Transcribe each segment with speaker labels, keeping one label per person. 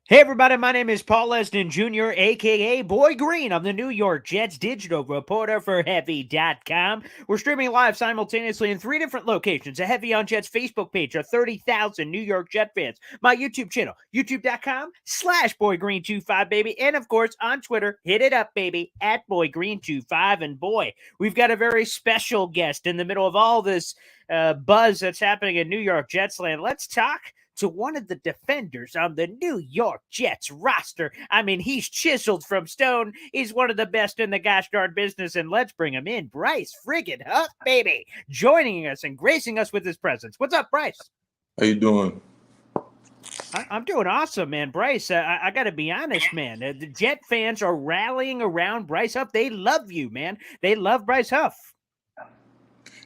Speaker 1: Hey everybody, my name is Paul Leston Jr., aka Boy Green. I'm the New York Jets digital reporter for Heavy.com. We're streaming live simultaneously in 3 different locations: a Heavy on Jets Facebook page of 30,000 New York Jet fans, my YouTube channel, youtube.com/BoyGreen25, baby, and of course on Twitter, hit it up, baby, at BoyGreen25. And boy, we've got a very special guest in the middle of all this buzz that's happening in New York Jets land. Let's talk to one of the defenders on the New York Jets roster. I mean, he's chiseled from stone. He's one of the best in the gosh darn business, and let's bring him in. Bryce friggin' Huff, baby, joining us and gracing us with his presence. What's up, Bryce?
Speaker 2: How you doing?
Speaker 1: I'm doing awesome, man. Bryce, I got to be honest, man. The Jet fans are rallying around Bryce Huff. They love you, man. They love Bryce Huff.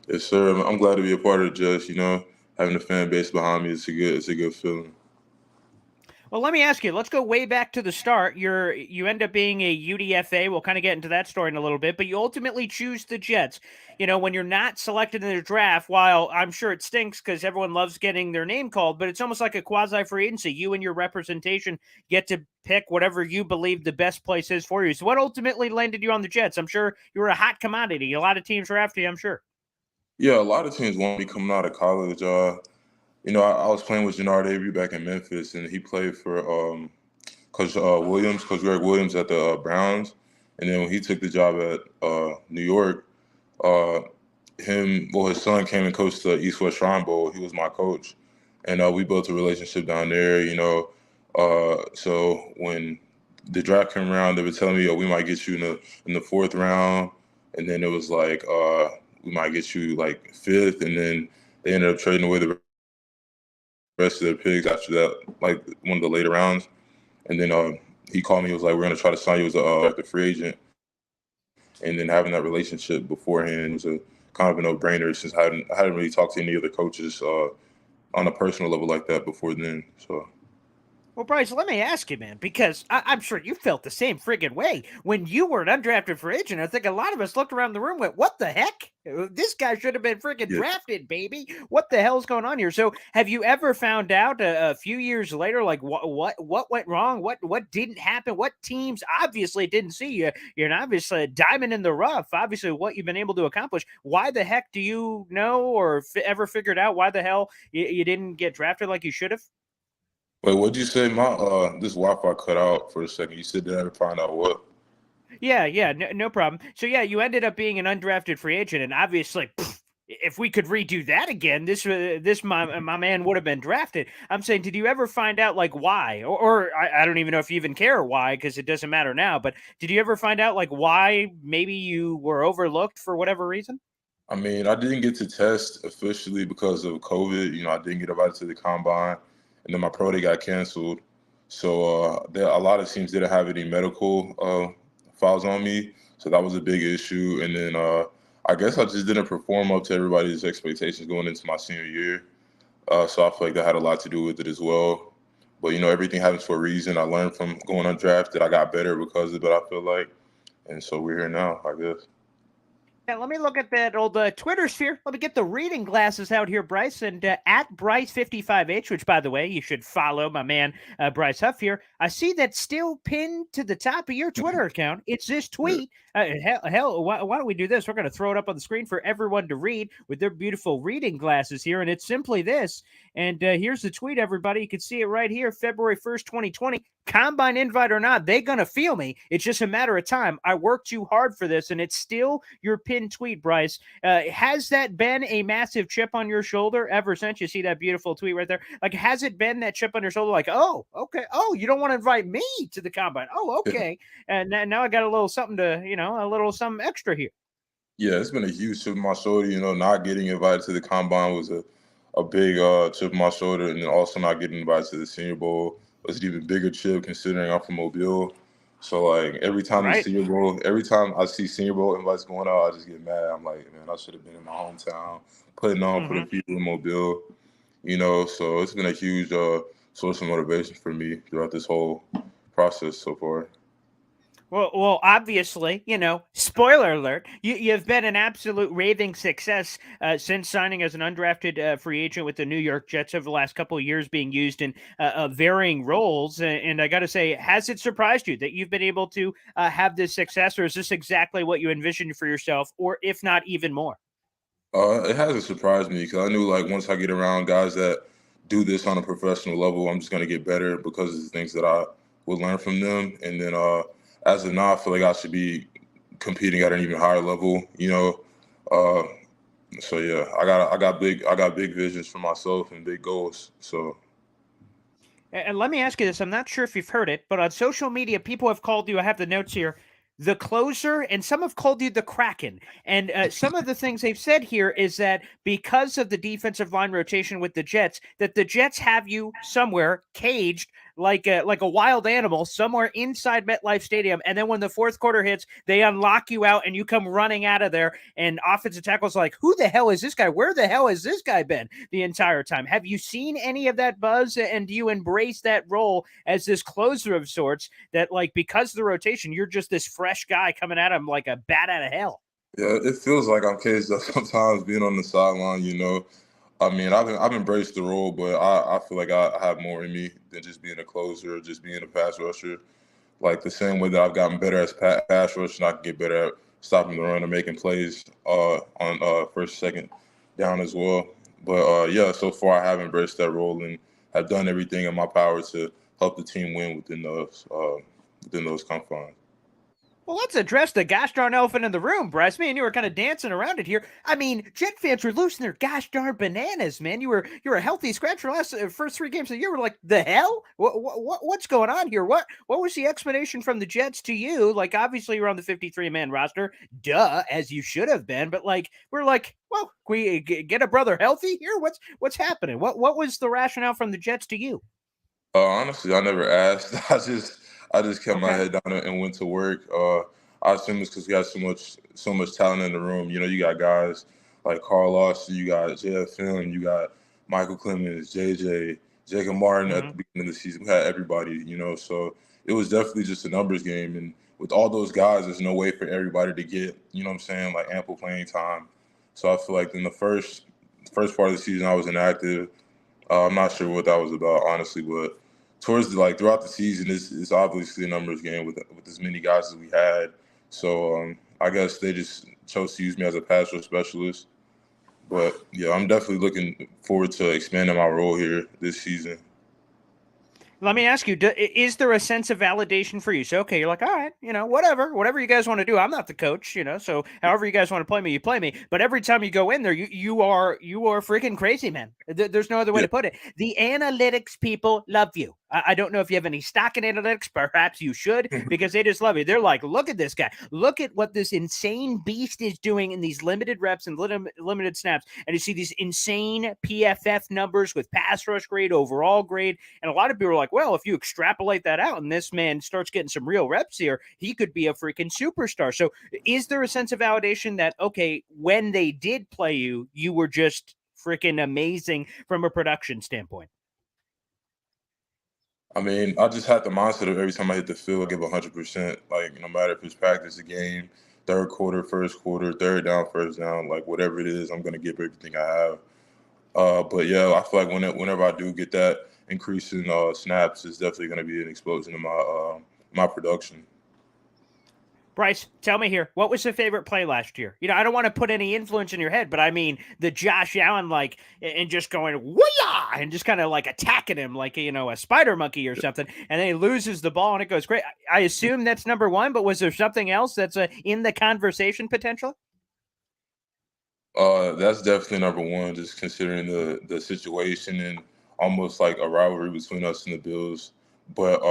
Speaker 2: Yes, sir. I'm glad to be a part of the Jets. Having a fan base behind me, it's a good feeling.
Speaker 1: Well, let me ask you. Let's go way back to the start. You end up being a UDFA. We'll kind of get into that story in a little bit, but you ultimately choose the Jets. You know, when you're not selected in the draft, while I'm sure it stinks because everyone loves getting their name called, but it's almost like a quasi free agency. You and your representation get to pick whatever you believe the best place is for you. So, what ultimately landed you on the Jets? I'm sure you were a hot commodity. A lot of teams were after you. I'm sure.
Speaker 2: Yeah, a lot of teams want me coming out of college. I was playing with Jannard Avery back in Memphis, and he played for Coach Greg Williams at the Browns. And then when he took the job at New York, uh, his son came and coached the East West Shrine Bowl. He was my coach, and we built a relationship down there. So when the draft came around, they were telling me, "Oh, we might get you in the fourth round," and then it was like, "We might get you like fifth," and then they ended up trading away the rest of their picks after that, like one of the later rounds. And then he called me. He was like, "We're gonna try to sign you as a free agent." And then having that relationship beforehand was a kind of a no-brainer since I hadn't really talked to any other coaches on a personal level like that before then. So
Speaker 1: Well, Bryce, let me ask you, man, because I'm sure you felt the same friggin' way when you were an undrafted free agent. I think a lot of us looked around the room and went, "What the heck? This guy should have been friggin'
Speaker 2: yeah,
Speaker 1: drafted, baby. What the hell's going on here?" So, have you ever found out a few years later, like what went wrong? What didn't happen? What teams obviously didn't see you? You're obviously a diamond in the rough. Obviously, what you've been able to accomplish. Why the heck do you know or ever figured out why the hell you didn't get drafted like you should have?
Speaker 2: wait, what'd you say? My this Wi-Fi cut out for a second. You said, "Did I ever find out what?"
Speaker 1: Yeah, no problem. So yeah, you ended up being an undrafted free agent, and obviously, if we could redo that again, this my man would have been drafted. I'm saying, did you ever find out like why, or I don't even know if you even care why because it doesn't matter now. But did you ever find out like why maybe you were overlooked for whatever reason?
Speaker 2: I mean, I didn't get to test officially because of COVID. I didn't get invited to the combine, and then my pro day got canceled. So a lot of teams didn't have any medical files on me, so that was a big issue. And then I guess I just didn't perform up to everybody's expectations going into my senior year. So I feel like that had a lot to do with it as well. But everything happens for a reason. I learned from going undrafted. I got better because of it. I feel like, and so we're here now, I guess.
Speaker 1: Yeah, let me look at that old Twitter sphere. Let me get the reading glasses out here, Bryce. And at Bryce55H, which, by the way, you should follow my man, Bryce Huff here. I see that still pinned to the top of your Twitter account. It's this
Speaker 2: Yeah.
Speaker 1: tweet. Hell, why don't we do this? We're going to throw it up on the screen for everyone to read with their beautiful reading glasses here. And it's simply this. And here's the tweet, everybody. You can see it right here, February 1st, 2020. Combine invite or not, they gonna feel me. It's just a matter of time. I worked too hard for this, and it's still your pinned tweet, Bryce. Has that been a massive chip on your shoulder ever since you see that beautiful tweet right there? Like, has it been that chip on your shoulder? Like, oh, okay, oh, you don't want to invite me to the combine? Oh, okay. And now I got a little something to, a little something extra here.
Speaker 2: Yeah, it's been a huge chip on my shoulder. Not getting invited to the combine was a big chip on my shoulder, and then also not getting invited to the Senior Bowl was an even bigger chip considering I'm from Mobile. So like
Speaker 1: Right.
Speaker 2: every time I see Senior Bowl invites going out, I just get mad. I'm like, man, I should have been in my hometown, putting on for the
Speaker 1: Mm-hmm.
Speaker 2: people in Mobile. So it's been a huge source of motivation for me throughout this whole process so far.
Speaker 1: Well, obviously, spoiler alert, you've been an absolute raving success since signing as an undrafted free agent with the New York Jets over the last couple of years, being used in varying roles. And I got to say, has it surprised you that you've been able to have this success, or is this exactly what you envisioned for yourself, or if not even more?
Speaker 2: It hasn't surprised me because I knew like once I get around guys that do this on a professional level, I'm just gonna get better because of the things that I would learn from them. And then as of now, I feel like I should be competing at an even higher level. Uh, so yeah, I got big visions for myself and big goals. So
Speaker 1: And let me ask you this. I'm not sure if you've heard it, but on social media, people have called you, I have the notes here, the closer, and some have called you the Kraken. And some of the things they've said here is that because of the defensive line rotation with the Jets, that the Jets have you somewhere caged like a wild animal somewhere inside MetLife Stadium. And then when the fourth quarter hits, they unlock you out and you come running out of there. And offensive tackle's like, who the hell is this guy? Where the hell has this guy been the entire time? Have you seen any of that buzz? And do you embrace that role as this closer of sorts that, like, because of the rotation, you're just this fresh guy coming at him like a bat out of hell?
Speaker 2: yeah, it feels like I'm caged up sometimes being on the sideline. I mean, I've embraced the role, but I feel like I have more in me than just being a closer or just being a pass rusher. Like the same way that I've gotten better as pass rushing, I can get better at stopping the run and making plays on first, second down as well. But yeah, so far I have embraced that role and have done everything in my power to help the team win within those confines.
Speaker 1: Well, let's address the gosh darn elephant in the room, Bryce. Me and you were kind of dancing around it here. I mean, Jet fans were losing their gosh darn bananas, man. You were a healthy scratch for last first 3 games of the year. We're like, the hell? What's going on here? What was the explanation from the Jets to you? Like, obviously you're on the 53-man roster, duh, as you should have been. But like, we're like, well, can we get a brother healthy here? What's happening? What was the rationale from the Jets to you?
Speaker 2: Honestly, I never asked. I just kept my
Speaker 1: Okay.
Speaker 2: head down and went to work. I assume it's because we got so much talent in the room. You got guys like Carl Lawson, you got JFM, you got Michael Clemens, JJ, Jacob Martin at
Speaker 1: Mm-hmm.
Speaker 2: the beginning of the season. We had everybody. So it was definitely just a numbers game. And with all those guys, there's no way for everybody to get, what I'm saying, like ample playing time. So I feel like in the first part of the season, I was inactive. I'm not sure what that was about, honestly, but throughout the season, it's obviously a numbers game with as many guys as we had. So I guess they just chose to use me as a pass rush specialist. But yeah, I'm definitely looking forward to expanding my role here this season.
Speaker 1: Let me ask you, is there a sense of validation for you? So, okay, you're like, all right, whatever you guys want to do. I'm not the coach, so however you guys want to play me, you play me. But every time you go in there, you are freaking crazy, man. There's no other way
Speaker 2: Yeah,
Speaker 1: to put it. The analytics people love you. I don't know if you have any stock in analytics. Perhaps you should, because they just love you. They're like, look at this guy. Look at what this insane beast is doing in these limited reps and limited snaps. And you see these insane PFF numbers with pass rush grade, overall grade. And a lot of people are like, well, if you extrapolate that out and this man starts getting some real reps here, he could be a freaking superstar. So is there a sense of validation that, okay, when they did play you, you were just freaking amazing from a production standpoint?
Speaker 2: I mean, I just had the mindset of every time I hit the field, I give 100%. Like no matter if it's practice, a game, third quarter, first quarter, third down, first down, like whatever it is, I'm gonna give everything I have. But yeah, I feel like whenever I do get that increase in snaps, it's definitely going to be an explosion in my production.
Speaker 1: Bryce, tell me here, what was your favorite play last year? I don't want to put any influence in your head, but I mean the Josh Allen, like, and just going whoa, and just kind of like attacking him like a spider monkey or something, and then he loses the ball and it goes great. I assume that's number one, but was there something else that's in the conversation potentially?
Speaker 2: That's definitely number one, just considering the situation and almost like a rivalry between us and the Bills. But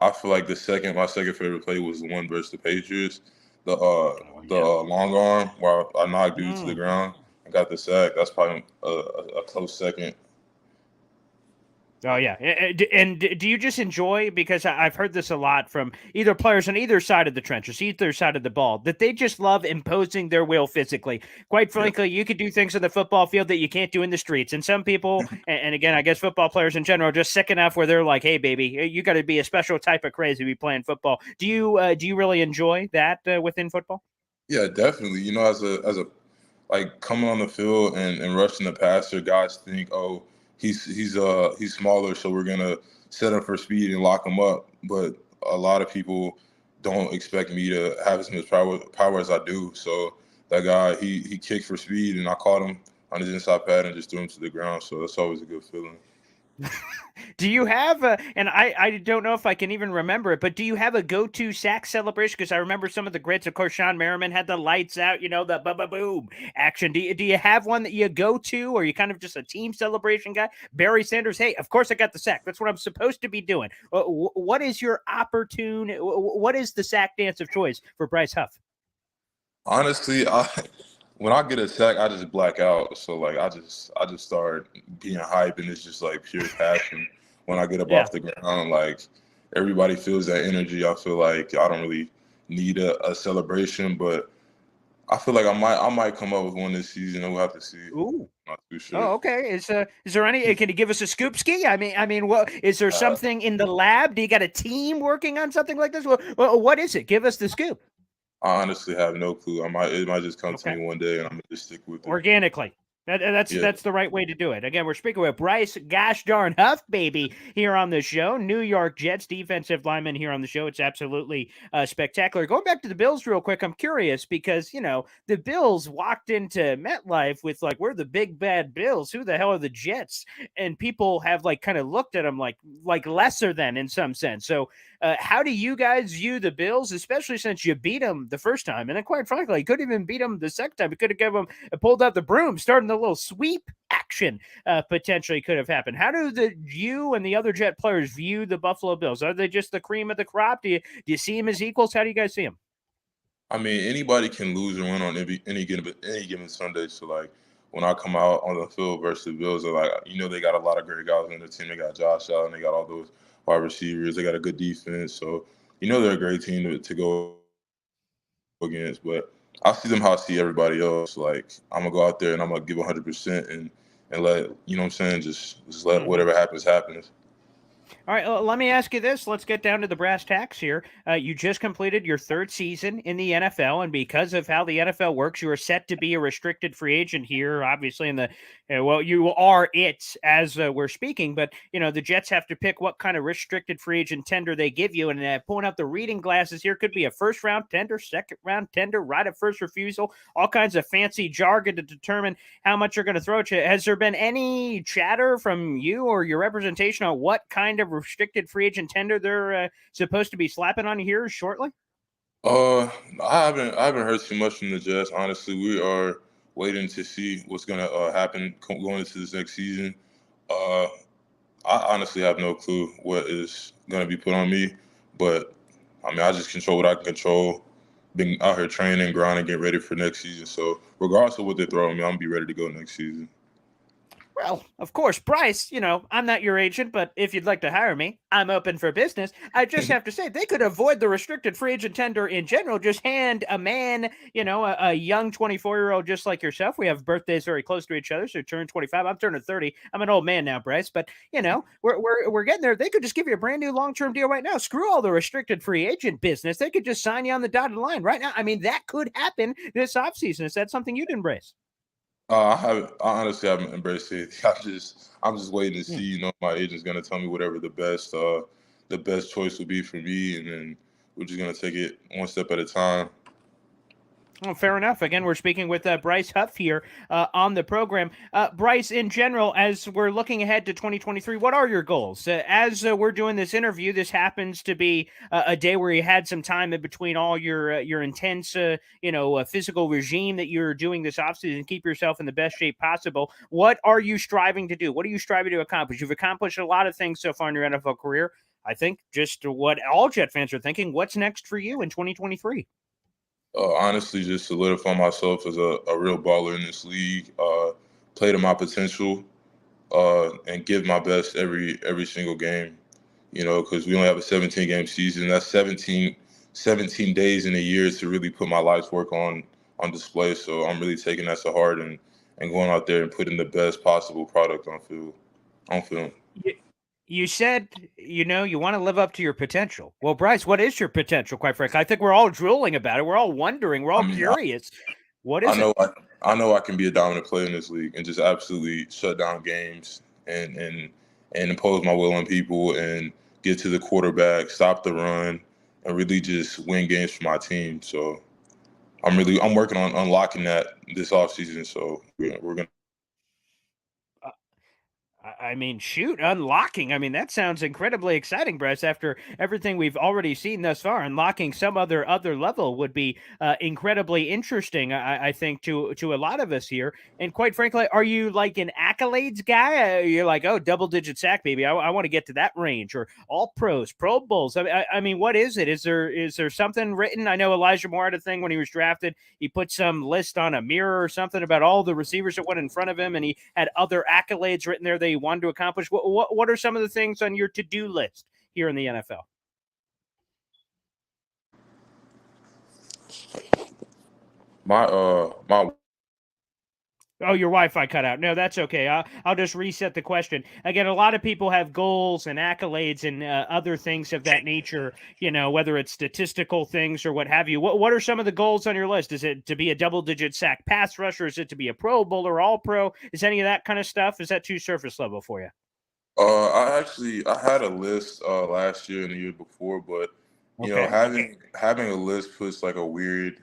Speaker 2: I feel like my second favorite play was the one versus the Patriots,
Speaker 1: Oh
Speaker 2: the
Speaker 1: yeah.
Speaker 2: long arm where I knocked dude to the
Speaker 1: Mm.
Speaker 2: ground and got the sack. That's probably a close second.
Speaker 1: Oh yeah, and do you just enjoy, because I've heard this a lot from either players on either side of the trenches, either side of the ball, that they just love imposing their will physically. Quite
Speaker 2: Yeah.
Speaker 1: frankly, you could do things on the football field that you can't do in the streets. And some people, and again, I guess football players in general, are just sick enough where they're like, "Hey, baby, you got to be a special type of crazy to be playing football." Do you really enjoy that within football?
Speaker 2: Yeah, definitely. You know, as a like coming on the field and rushing the passer, guys think, oh, he's smaller, so we're gonna set him for speed and lock him up. But a lot of people don't expect me to have as much power as I do. So that guy, he kicked for speed, and I caught him on his inside pad and just threw him to the ground. So that's always a good feeling.
Speaker 1: Do you have and I don't know if I can even remember it, but do you have a go-to sack celebration? Because I remember some of the greats. Of course, Sean Merriman had the lights out, the boom action. Do you have one that you go to, or you kind of just a team celebration guy? Barry Sanders, hey, of course I got the sack. That's what I'm supposed to be doing. What is your opportune? What is the sack dance of choice for Bryce Huff?
Speaker 2: Honestly, when I get a sack, I just black out. So like I just start being hype, and it's just like pure passion. When I get up
Speaker 1: Yeah.
Speaker 2: off the ground, like everybody feels that energy. I feel like I don't really need a celebration, but I feel like I might come up with one this season. We'll have to see.
Speaker 1: Ooh.
Speaker 2: Not too sure.
Speaker 1: Oh, okay. Is there any? Can you give us a scoop ski? I mean, what is there
Speaker 2: Uh,
Speaker 1: something in the lab? Do you got a team working on something like this? What is it? Give us the scoop.
Speaker 2: I honestly have no clue. It might just come to
Speaker 1: Okay.
Speaker 2: me one day, and I'm gonna just stick with it.
Speaker 1: Organically.
Speaker 2: Yeah.
Speaker 1: That's the right way to do it. Again, we're speaking with Bryce Gosh darn Huff, baby, here on the show. New York Jets defensive lineman here on the show. It's absolutely spectacular. Going back to the Bills real quick, I'm curious because the Bills walked into MetLife with like, we're the big bad Bills. Who the hell are the Jets? And people have like kind of looked at them like lesser than in some sense. So how do you guys view the Bills, especially since you beat them the first time, and then quite frankly, you couldn't even beat them the second time. You could have given them pulled out the broom, starting the little sweep action potentially could have happened. How do you and the other Jet players view the Buffalo Bills? Are they just the cream of the crop? Do you see them as equals? How do you guys see them?
Speaker 2: I mean, anybody can lose and win on any given Sunday. So like when I come out on the field versus the Bills, they're like, they got a lot of great guys on the team. They got Josh Allen, they got all those wide receivers, they got a good defense. So they're a great team to go against. But I see them how I see everybody else. Like I'm gonna go out there and I'm gonna give 100% and let what I'm saying, just let
Speaker 1: Mhm.
Speaker 2: whatever happens happens.
Speaker 1: All right, let me ask you this. Let's get down to the brass tacks here. You just completed your third season in the NFL, and because of how the NFL works, you are set to be a restricted free agent here. Obviously, you are it as we're speaking, but the Jets have to pick what kind of restricted free agent tender they give you. And pulling up the reading glasses here, could be a first round tender, second round tender, right of first refusal, all kinds of fancy jargon to determine how much you're going to throw at you. Has there been any chatter from you or your representation on what kind of restricted free agent tender they're supposed to be slapping on you here shortly?
Speaker 2: Uh, I haven't heard too much from the Jets. Honestly, we are waiting to see what's gonna happen going into this next season. Uh, I honestly have no clue what is gonna be put on me, but I mean, I just control what I can control. Been out here training, grinding, getting ready for next season. So regardless of what they throw at me, I'm gonna be ready to go next season.
Speaker 1: Well, of course, Bryce, I'm not your agent, but if you'd like to hire me, I'm open for business. I just have to say, they could avoid the restricted free agent tender in general. Just hand a man, a young 24-year-old just like yourself. We have birthdays very close to each other, so turn 25. I'm turning 30. I'm an old man now, Bryce, but, we're getting there. They could just give you a brand new long-term deal right now. Screw all the restricted free agent business. They could just sign you on the dotted line right now. I mean, that could happen this offseason. Is that something you'd embrace?
Speaker 2: I honestly haven't embraced it. I'm just waiting to
Speaker 1: Hmm.
Speaker 2: see. My agent's gonna tell me whatever the best choice will be for me, and then we're just gonna take it one step at a time.
Speaker 1: Oh, fair enough. Again, we're speaking with Bryce Huff here on the program. Bryce, in general, as we're looking ahead to 2023, what are your goals? As we're doing this interview, this happens to be a day where you had some time in between all your intense, physical regime that you're doing this offseason and keep yourself in the best shape possible. What are you striving to do? What are you striving to accomplish? You've accomplished a lot of things so far in your NFL career. I think just what all Jet fans are thinking. What's next for you in 2023?
Speaker 2: Honestly, just solidify myself as a real baller in this league. Play to my potential. and give my best every single game. You know, because we only have a 17-game season. That's 17 days in a year to really put my life's work on display. So I'm really taking that to heart and going out there and putting the best possible product on film.
Speaker 1: You said, you want to live up to your potential. Well, Bryce, what is your potential, quite frankly? I think we're all drooling about it. We're all wondering. We're all curious. What is it?
Speaker 2: I know I can be a dominant player in this league and just absolutely shut down games and impose my will on people and get to the quarterback, stop the run, and really just win games for my team. So I'm working on unlocking that this offseason. So we're gonna.
Speaker 1: I mean, shoot, unlocking. I mean, that sounds incredibly exciting, Bryce. After everything we've already seen thus far, unlocking some other level would be incredibly interesting. I think to a lot of us here. And quite frankly, are you like an accolades guy? You're like, oh, double digit sack, baby. I want to get to that range, or all pros, Pro Bowls. I mean, what is it? Is there something written? I know Elijah Moore had a thing when he was drafted. He put some list on a mirror or something about all the receivers that went in front of him, and he had other accolades written there that he wanted to accomplish. What are some of the things on your to-do list here in the NFL?
Speaker 2: My
Speaker 1: Oh, your Wi-Fi cut out. No, that's okay. I'll just reset the question. Again, a lot of people have goals and accolades and other things of that nature, whether it's statistical things or what have you. What are some of the goals on your list? Is it to be a double-digit sack pass rusher? Is it to be a Pro Bowler, All-Pro? Is any of that kind of stuff? Is that too surface level for you?
Speaker 2: I had a list last year and the year before, but having a list puts like a weird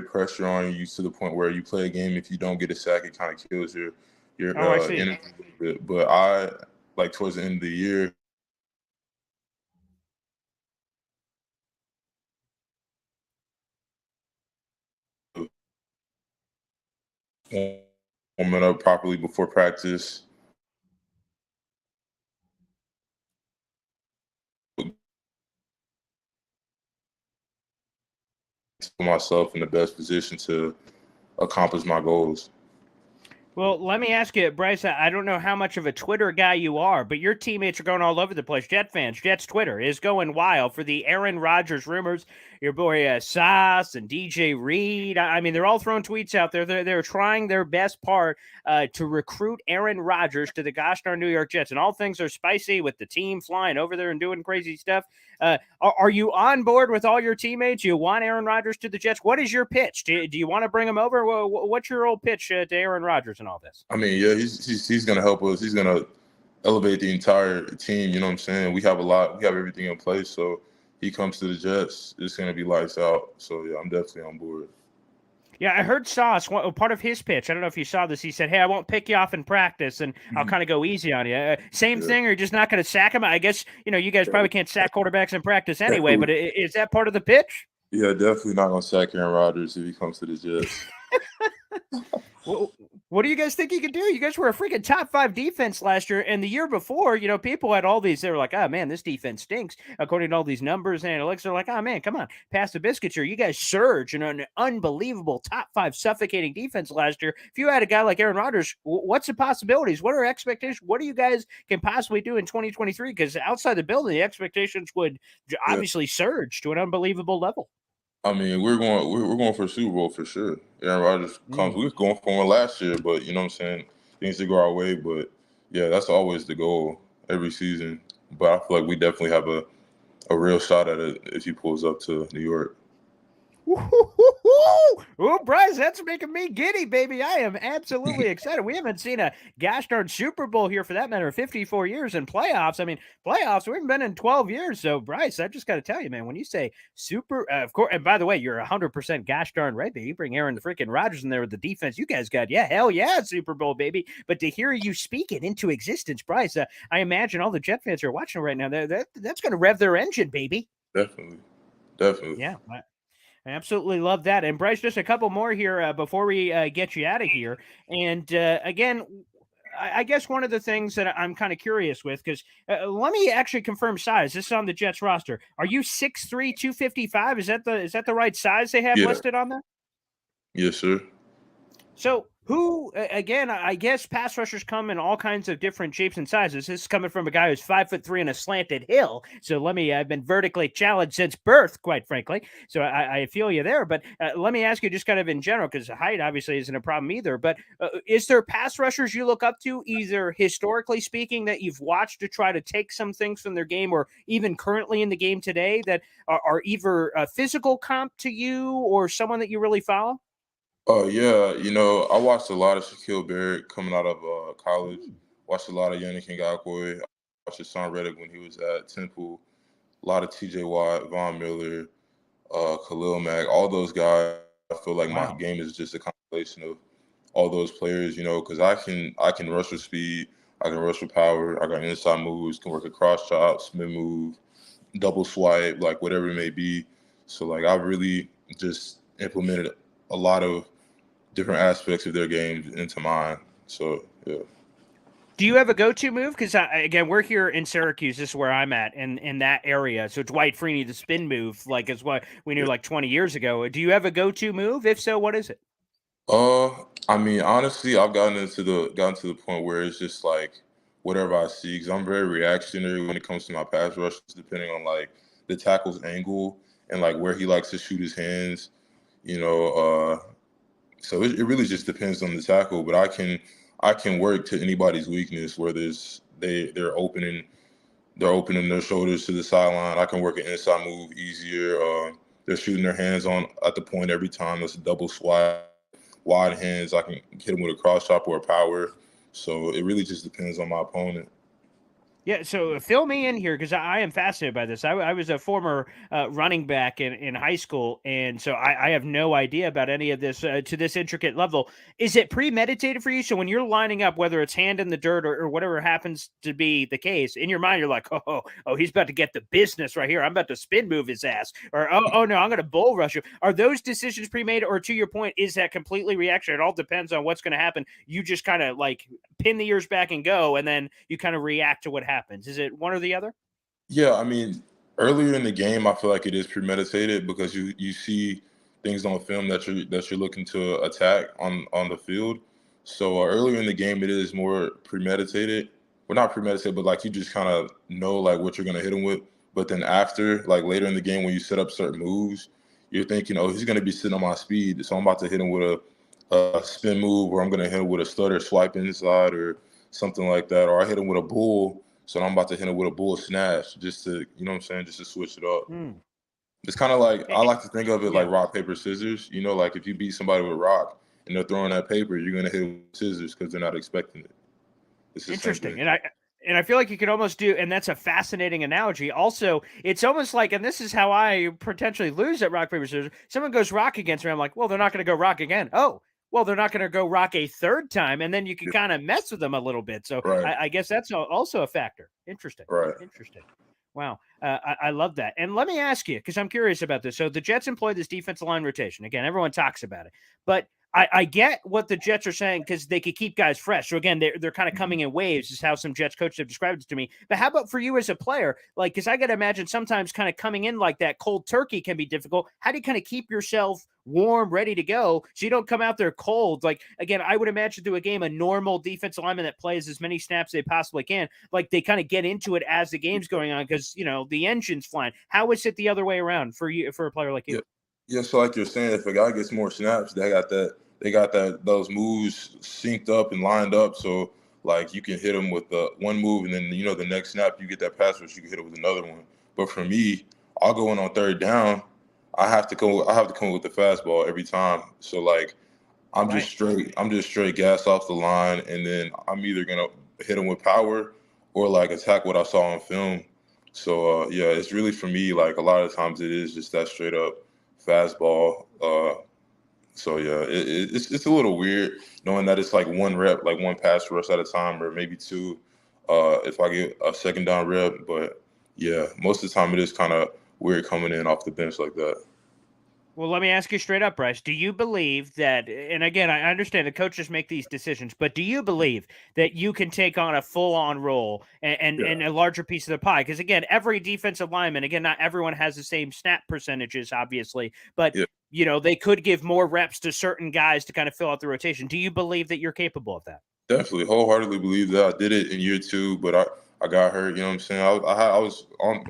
Speaker 2: pressure on you to the point where you play a game, if you don't get a sack, it kind of kills your energy a little bit. But I like towards the end of the year. Warming up properly before practice. Put myself in the best position to accomplish my goals.
Speaker 1: Well, let me ask you, Bryce, I don't know how much of a Twitter guy you are, but your teammates are going all over the place. Jet fans, Jets Twitter is going wild for the Aaron Rodgers rumors. Your boy Sauce and DJ Reed. I mean, they're all throwing tweets out there. They're trying their best part to recruit Aaron Rodgers to the gosh darn New York Jets. And all things are spicy with the team flying over there and doing crazy stuff. Are you on board with all your teammates? You want Aaron Rodgers to the Jets? What is your pitch? Do you want to bring him over? What's your old pitch to Aaron Rodgers and all this?
Speaker 2: I mean, yeah, he's going to help us. He's going to elevate the entire team. You know what I'm saying? We have everything in place. So he comes to the Jets, it's going to be lights out. So yeah, I'm definitely on board.
Speaker 1: Yeah, I heard Sauce, part of his pitch. I don't know if you saw this. He said, hey, I won't pick you off in practice, and I'll kind of go easy on you. Same thing, or you're just not going to sack him? I guess, you guys probably can't sack quarterbacks in practice anyway, but is that part of the pitch?
Speaker 2: Yeah, definitely not going to sack Aaron Rodgers if he comes to the Jets.
Speaker 1: What do you guys think he could do? You guys were a freaking top 5 defense last year, and the year before, people had all these. They were like, "Oh man, this defense stinks." According to all these numbers and analytics, they're like, "Oh man, come on, pass the biscuits here." You guys surged in an unbelievable top 5 suffocating defense last year. If you had a guy like Aaron Rodgers, what's the possibilities? What are expectations? What do you guys can possibly do in 2023? Because outside the building, the expectations would obviously surge to an unbelievable level.
Speaker 2: I mean, we're going for a Super Bowl for sure. Aaron Rodgers comes. We was going for one last year, but you know what I'm saying, things to go our way. But yeah, that's always the goal every season. But I feel like we definitely have a real shot at it if he pulls up to New York.
Speaker 1: Oh, Bryce, that's making me giddy, baby. I am absolutely excited. We haven't seen a gosh darn Super Bowl here, for that matter, 54 years, in playoffs. I mean, playoffs, we haven't been in 12 years. So, Bryce, I just got to tell you, man, when you say super, of course, and by the way, you're 100% gosh darn right, baby. You bring Aaron the freaking Rodgers in there with the defense you guys got. Yeah, hell yeah, Super Bowl, baby. But to hear you speak it into existence, Bryce, I imagine all the Jet fans are watching right now. That's going to rev their engine, baby.
Speaker 2: Definitely.
Speaker 1: Yeah. I absolutely love that. And Bryce, just a couple more here before we get you out of here. And again, I guess one of the things that I'm kind of curious with, because let me actually confirm size. This is on the Jets roster. Are you 6'3", 255? Is that the right size they have listed on there?
Speaker 2: Yes, sir.
Speaker 1: So Who, again, I guess pass rushers come in all kinds of different shapes and sizes. This is coming from a guy who's 5'3" on a slanted hill. So I've been vertically challenged since birth, quite frankly. So I feel you there. But let me ask you just kind of in general, because height obviously isn't a problem either. But is there pass rushers you look up to, either historically speaking, that you've watched to try to take some things from their game, or even currently in the game today that are either a physical comp to you or someone that you really follow?
Speaker 2: Oh yeah, I watched a lot of Shaquille Barrett coming out of college. Watched a lot of Yannick Ngakoue. Watched Hassan Reddick when he was at Temple. A lot of T.J. Watt, Von Miller, Khalil Mack, all those guys. I feel like my
Speaker 1: Wow.
Speaker 2: game is just a compilation of all those players. Because I can rush with speed, I can rush with power, I got inside moves, can work a cross chop, spin move, double swipe, like whatever it may be. So like I've really just implemented a lot of different aspects of their games into mine. So yeah.
Speaker 1: Do you have a go-to move? Because again, we're here in Syracuse. This is where I'm at, in that area. So Dwight Freeney, the spin move, like is what we knew
Speaker 2: Yeah.
Speaker 1: like 20 years ago. Do you have a go-to move? If so, what is it?
Speaker 2: I mean, honestly, I've gotten to the point where it's just like whatever I see, because I'm very reactionary when it comes to my pass rushes, depending on like the tackle's angle and like where he likes to shoot his hands. You know, so it really just depends on the tackle. But I can work to anybody's weakness, where they're opening their shoulders to the sideline. I can work an inside move easier. They're shooting their hands on at the point every time. That's a double swipe, wide hands. I can hit them with a cross chop or a power. So it really just depends on my opponent.
Speaker 1: Yeah, so fill me in here because I am fascinated by this. I was a former running back in high school, and so I have no idea about any of this to this intricate level. Is it premeditated for you? So when you're lining up, whether it's hand in the dirt or whatever happens to be the case, in your mind you're like, oh, he's about to get the business right here. I'm about to spin move his ass, or oh no, I'm going to bull rush him. Are those decisions pre-made, or to your point, is that completely reaction? It all depends on what's going to happen. You just kind of like pin the ears back and go, and then you kind of react to what happens. Is it one or the other?
Speaker 2: Yeah, I mean, earlier in the game, I feel like it is premeditated because you see things on film that you're looking to attack on the field. So earlier in the game, it is more premeditated. Well, not premeditated, but like you just kind of know like what you're gonna hit him with. But then after, like later in the game, when you set up certain moves, you're thinking, oh, he's gonna be sitting on my speed, so I'm about to hit him with a spin move, or I'm gonna hit him with a stutter swipe inside, or something like that, or I hit him with a bull, so I'm about to hit him with a bull snatch just to, what I'm saying, just to switch it up.
Speaker 1: Hmm.
Speaker 2: It's kind of like
Speaker 1: Eh,
Speaker 2: I
Speaker 1: eh,
Speaker 2: like to think of it
Speaker 1: yeah.
Speaker 2: like rock paper scissors. Like if you beat somebody with rock and they're throwing that paper, you're gonna hit it with scissors because they're not expecting it. It's the same
Speaker 1: Interesting.
Speaker 2: thing.
Speaker 1: And I feel like you could almost do, and that's a fascinating analogy. Also, it's almost like, and this is how I potentially lose at rock paper scissors. Someone goes rock against me, I'm like, well, they're not going to go rock again. Oh, well, they're not going to go rock a third time, and then you can
Speaker 2: Yeah,
Speaker 1: kind of mess with them a little bit. So
Speaker 2: right,
Speaker 1: I guess that's also a factor. Interesting.
Speaker 2: right.
Speaker 1: Interesting. Wow, I love that. And let me ask you, because I'm curious about this. So the Jets employ this defensive line rotation. Again, everyone talks about it, but I get what the Jets are saying because they could keep guys fresh. So again, they're kind of
Speaker 2: Mhm.
Speaker 1: coming in waves, is how some Jets coaches have described it to me. But how about for you as a player? Like, because I got to imagine sometimes kind of coming in like that cold turkey can be difficult. How do you kind of keep yourself warm, ready to go, so you don't come out there cold? Like again, I would imagine through a game, a normal defensive lineman that plays as many snaps they possibly can, like they kind of get into it as the game's going on because the engine's flying. How is it the other way around for you, for a player like you?
Speaker 2: Yeah, yeah. So like you're saying, if a guy gets more snaps, they got those moves synced up and lined up. So like you can hit them with the one move, and then the next snap you get that pass rush, you can hit it with another one. But for me, I'll go in on third down. I have to come with the fastball every time. So like
Speaker 1: Right.
Speaker 2: I'm just straight gas off the line, and then I'm either gonna hit him with power or like attack what I saw on film. So yeah, it's really for me like a lot of times it is just that straight up fastball. So yeah, it's a little weird knowing that it's like one rep, like one pass rush at a time, or maybe two, if I get a second down rep. But yeah, most of the time it is kind of weird coming in off the bench like that.
Speaker 1: Well, let me ask you straight up, Bryce. Do you believe that, and again, I understand the coaches make these decisions, but do you believe that you can take on a full on role and
Speaker 2: Yeah,
Speaker 1: a larger piece of the pie? Because again, every defensive lineman, again, not everyone has the same snap percentages, obviously, but
Speaker 2: yeah.
Speaker 1: they could give more reps to certain guys to kind of fill out the rotation. Do you believe that you're capable of that?
Speaker 2: Definitely, wholeheartedly believe that. I did it in year 2, but I got hurt. You know what I'm saying? I was on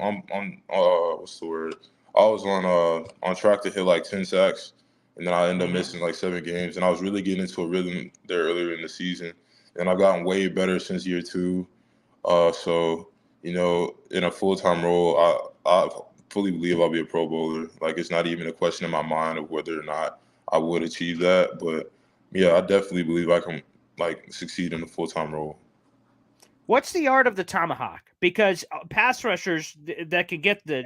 Speaker 2: what's the word? I was on track to hit like 10 sacks, and then I ended up missing like 7 games. And I was really getting into a rhythm there earlier in the season, and I've gotten way better since year 2. So in a full-time role, I fully believe I'll be a Pro Bowler. Like, it's not even a question in my mind of whether or not I would achieve that, but yeah, I definitely believe I can like succeed in a full-time role.
Speaker 1: What's the art of the tomahawk? Because pass rushers that can get the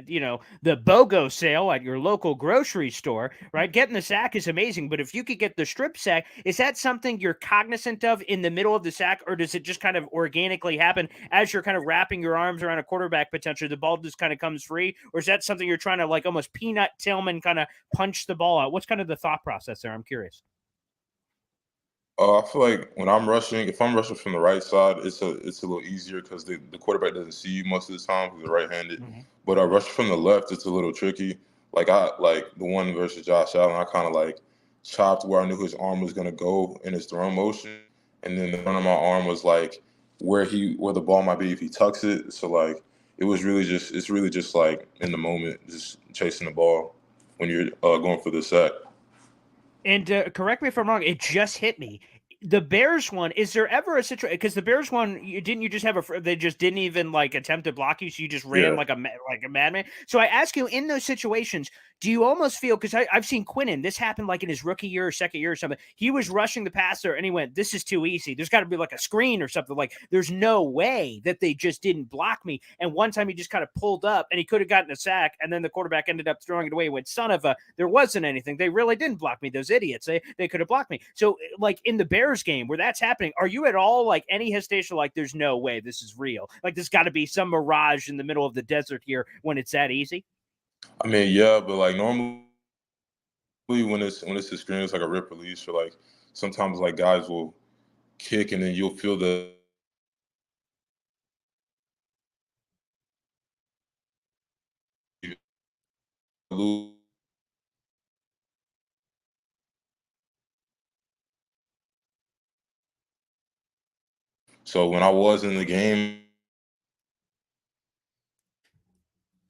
Speaker 1: BOGO sale at your local grocery store, right? Getting the sack is amazing, but if you could get the strip sack, is that something you're cognizant of in the middle of the sack, or does it just kind of organically happen as you're kind of wrapping your arms around a quarterback potentially? The ball just kind of comes free, or is that something you're trying to like almost Peanut Tillman kind of punch the ball out? What's kind of the thought process there? I'm curious.
Speaker 2: I feel like when I'm rushing, if I'm rushing from the right side, it's a little easier because the quarterback doesn't see you most of the time because they're right-handed. But I rush from the left, it's a little tricky. Like the one versus Josh Allen, I kind of like chopped where I knew his arm was gonna go in his throw motion, and then the front of my arm was like where the ball might be if he tucks it. So like it's really just like in the moment, just chasing the ball when you're going for the sack.
Speaker 1: And correct me if I'm wrong, it just hit me. The Bears one, is there ever a situation? Because the Bears one, you just have they just didn't even like attempt to block you, so you just ran
Speaker 2: Yeah.
Speaker 1: like a madman. So I ask you, in those situations, do you almost feel, because I've seen Quinnen, this happened like in his rookie year or second year or something. He was rushing the passer and he went, "This is too easy. There's got to be like a screen or something. Like there's no way that they just didn't block me." And one time he just kind of pulled up and he could have gotten a sack, and then the quarterback ended up throwing it away. He went, "Son of a, there wasn't anything. They really didn't block me. Those idiots. They could have blocked me." So like in the Bears game where that's happening, are you at all like any hesitation? Like there's no way this is real. Like there's got to be some mirage in the middle of the desert here when it's that easy.
Speaker 2: I mean, yeah, but like normally when it's a screen, it's like a rip release, or like sometimes like guys will kick and then you'll feel the lose. So when I was in the game,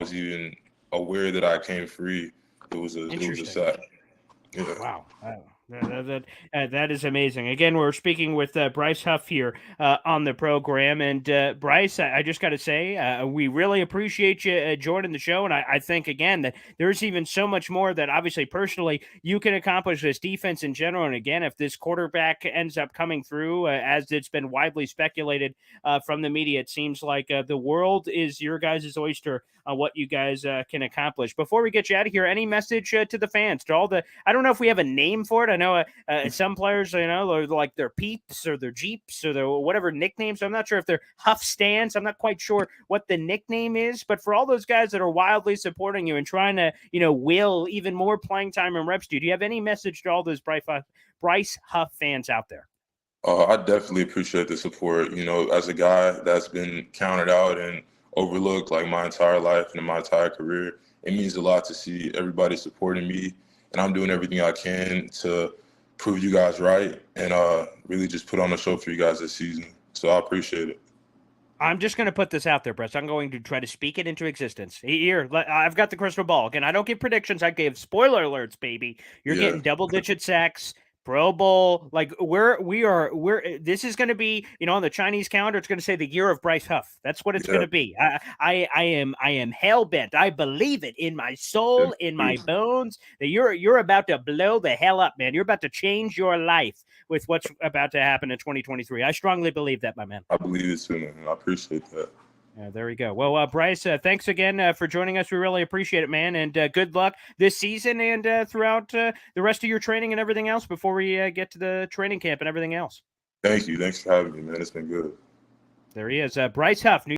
Speaker 2: I was even aware that I came free. It was a
Speaker 1: Interesting.
Speaker 2: sack. Yeah.
Speaker 1: Wow. That is amazing. Again, we're speaking with Bryce Huff here on the program. And Bryce, I just got to say, we really appreciate you joining the show. And I think, again, that there's even so much more that obviously personally you can accomplish this defense in general. And again, if this quarterback ends up coming through, as it's been widely speculated from the media, it seems like the world is your guys' oyster on what you guys can accomplish. Before we get you out of here, any message to the fans, to all the, I don't know if we have a name for it. I know some players, are like their peeps or their jeeps or their whatever nicknames. I'm not sure if they're Huff stands. I'm not quite sure what the nickname is, but for all those guys that are wildly supporting you and trying to, will even more playing time and reps, do you have any message to all those Bryce Huff fans out there?
Speaker 2: I definitely appreciate the support. As a guy that's been counted out and overlooked like my entire life and my entire career, it means a lot to see everybody supporting me, and I'm doing everything I can to prove you guys right and really just put on a show for you guys this season. So I appreciate it.
Speaker 1: I'm just going to put this out there, Brett. I'm going to try to speak it into existence. Here, I've got the crystal ball. Again, I don't give predictions. I give spoiler alerts, baby. You're
Speaker 2: Yeah.
Speaker 1: getting double-digit sacks, Pro Bowl. Like this is going to be, on the Chinese calendar, it's going to say the year of Bryce Huff. That's what it's going to be. I am hell bent. I believe it in my soul, in my bones, that you're about to blow the hell up, man. You're about to change your life with what's about to happen in 2023. I strongly believe that, my man.
Speaker 2: I believe it too, man. I appreciate that.
Speaker 1: There we go. Well, Bryce, thanks again for joining us. We really appreciate it, man. And good luck this season and throughout the rest of your training and everything else before we get to the training camp and everything else.
Speaker 2: Thank you. Thanks for having me, man. It's been good.
Speaker 1: There he is. Bryce Huff.